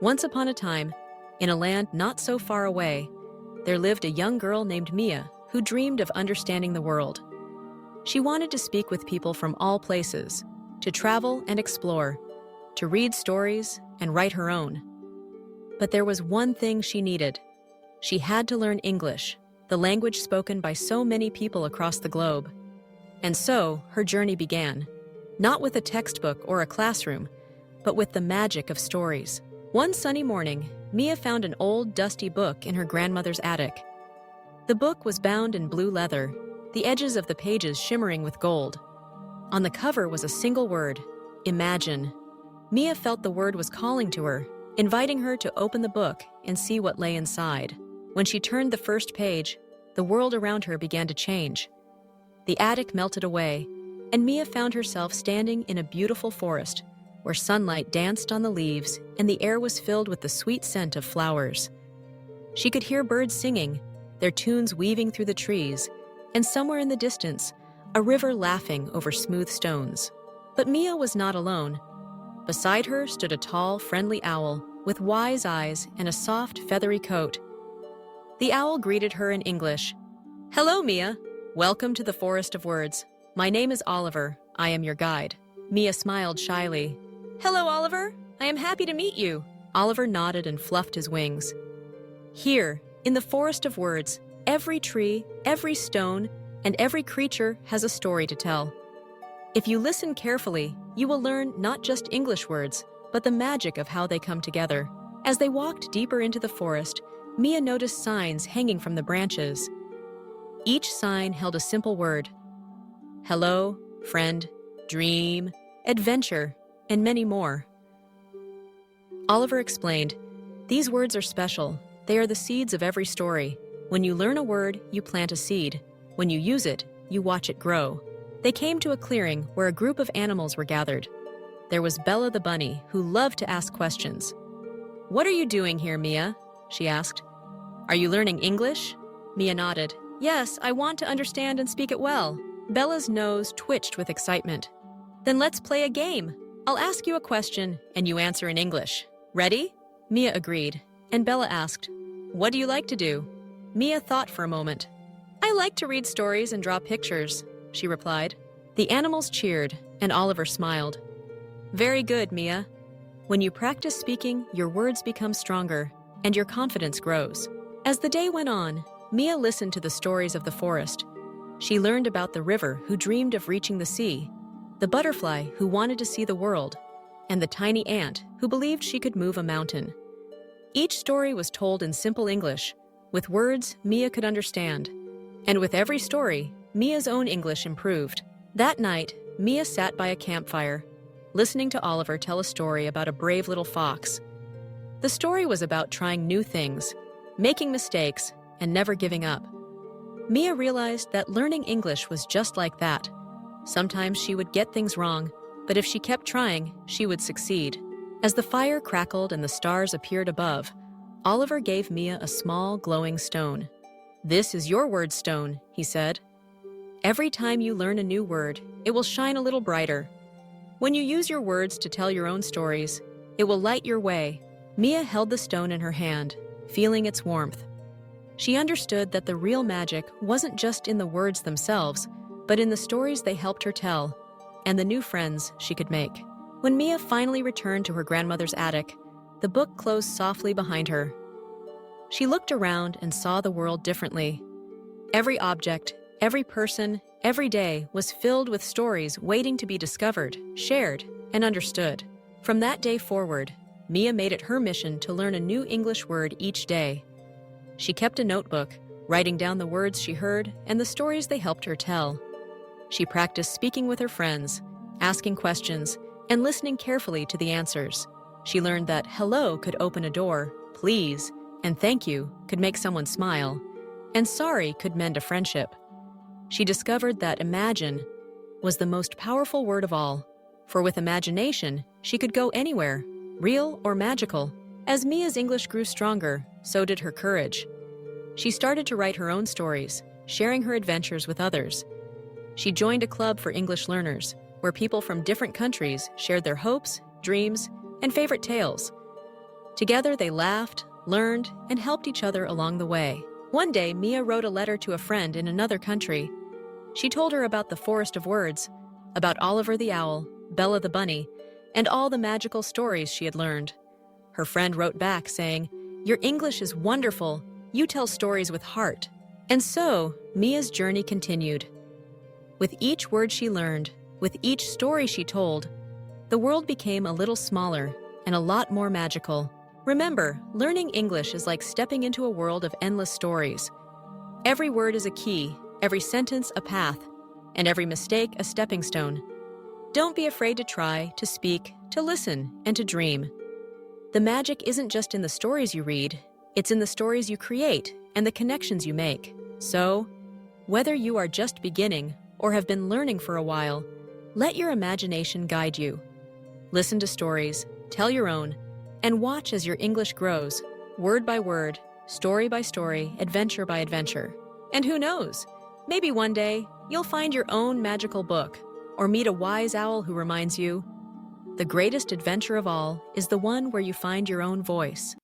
Once upon a time, in a land not so far away, there lived a young girl named Mia who dreamed of understanding the world. She wanted to speak with people from all places, to travel and explore, to read stories and write her own. But there was one thing she needed. She had to learn English, the language spoken by so many people across the globe. And so her journey began, not with a textbook or a classroom, but with the magic of stories. One sunny morning, Mia found an old, dusty book in her grandmother's attic. The book was bound in blue leather, the edges of the pages shimmering with gold. On the cover was a single word, imagine. Mia felt the word was calling to her, inviting her to open the book and see what lay inside. When she turned the first page, the world around her began to change. The attic melted away, and Mia found herself standing in a beautiful forest, where sunlight danced on the leaves and the air was filled with the sweet scent of flowers. She could hear birds singing, their tunes weaving through the trees, and somewhere in the distance, a river laughing over smooth stones. But Mia was not alone. Beside her stood a tall, friendly owl with wise eyes and a soft, feathery coat. The owl greeted her in English. "Hello, Mia. Welcome to the Forest of Words. My name is Oliver. I am your guide." Mia smiled shyly. "Hello, Oliver. I am happy to meet you." Oliver nodded and fluffed his wings. Here, in the Forest of Words, every tree, every stone, and every creature has a story to tell. If you listen carefully, you will learn not just English words, but the magic of how they come together. As they walked deeper into the forest, Mia noticed signs hanging from the branches. Each sign held a simple word: hello, friend, dream, adventure, and many more. Oliver explained, "These words are special. They are the seeds of every story. When you learn a word, you plant a seed. When you use it, you watch it grow." They came to a clearing where a group of animals were gathered. There was Bella the bunny, who loved to ask questions. "What are you doing here, Mia?" she asked. "Are you learning English?" Mia nodded. "Yes, I want to understand and speak it well." Bella's nose twitched with excitement. "Then let's play a game. I'll ask you a question, and you answer in English. Ready?" Mia agreed, and Bella asked, "What do you like to do?" Mia thought for a moment. "I like to read stories and draw pictures," she replied. The animals cheered, and Oliver smiled. "Very good, Mia. When you practice speaking, your words become stronger, and your confidence grows." As the day went on, Mia listened to the stories of the forest. She learned about the river who dreamed of reaching the sea, the butterfly who wanted to see the world, and the tiny ant who believed she could move a mountain. Each story was told in simple English, with words Mia could understand. And with every story, Mia's own English improved. That night, Mia sat by a campfire, listening to Oliver tell a story about a brave little fox. The story was about trying new things, making mistakes, and never giving up. Mia realized that learning English was just like that. Sometimes she would get things wrong, but if she kept trying, she would succeed. As the fire crackled and the stars appeared above, Oliver gave Mia a small, glowing stone. "This is your word stone," he said. "Every time you learn a new word, it will shine a little brighter. When you use your words to tell your own stories, it will light your way." Mia held the stone in her hand, feeling its warmth. She understood that the real magic wasn't just in the words themselves, but in the stories they helped her tell, and the new friends she could make. When Mia finally returned to her grandmother's attic, the book closed softly behind her. She looked around and saw the world differently. Every object, every person, every day was filled with stories waiting to be discovered, shared, and understood. From that day forward, Mia made it her mission to learn a new English word each day. She kept a notebook, writing down the words she heard and the stories they helped her tell. She practiced speaking with her friends, asking questions, and listening carefully to the answers. She learned that hello could open a door, please, and thank you could make someone smile, and sorry could mend a friendship. She discovered that imagine was the most powerful word of all, for with imagination, she could go anywhere, real or magical. As Mia's English grew stronger, so did her courage. She started to write her own stories, sharing her adventures with others. She joined a club for English learners, where people from different countries shared their hopes, dreams, and favorite tales. Together they laughed, learned, and helped each other along the way. One day, Mia wrote a letter to a friend in another country. She told her about the forest of words, about Oliver the owl, Bella the bunny, and all the magical stories she had learned. Her friend wrote back saying, "Your English is wonderful. You tell stories with heart." And so, Mia's journey continued. With each word she learned, with each story she told, the world became a little smaller and a lot more magical. Remember, learning English is like stepping into a world of endless stories. Every word is a key, every sentence a path, and every mistake a stepping stone. Don't be afraid to try, to speak, to listen, and to dream. The magic isn't just in the stories you read, it's in the stories you create and the connections you make. So, whether you are just beginning or have been learning for a while, let your imagination guide you. Listen to stories, tell your own, and watch as your English grows, word by word, story by story, adventure by adventure. And who knows, maybe one day you'll find your own magical book or meet a wise owl who reminds you, the greatest adventure of all is the one where you find your own voice.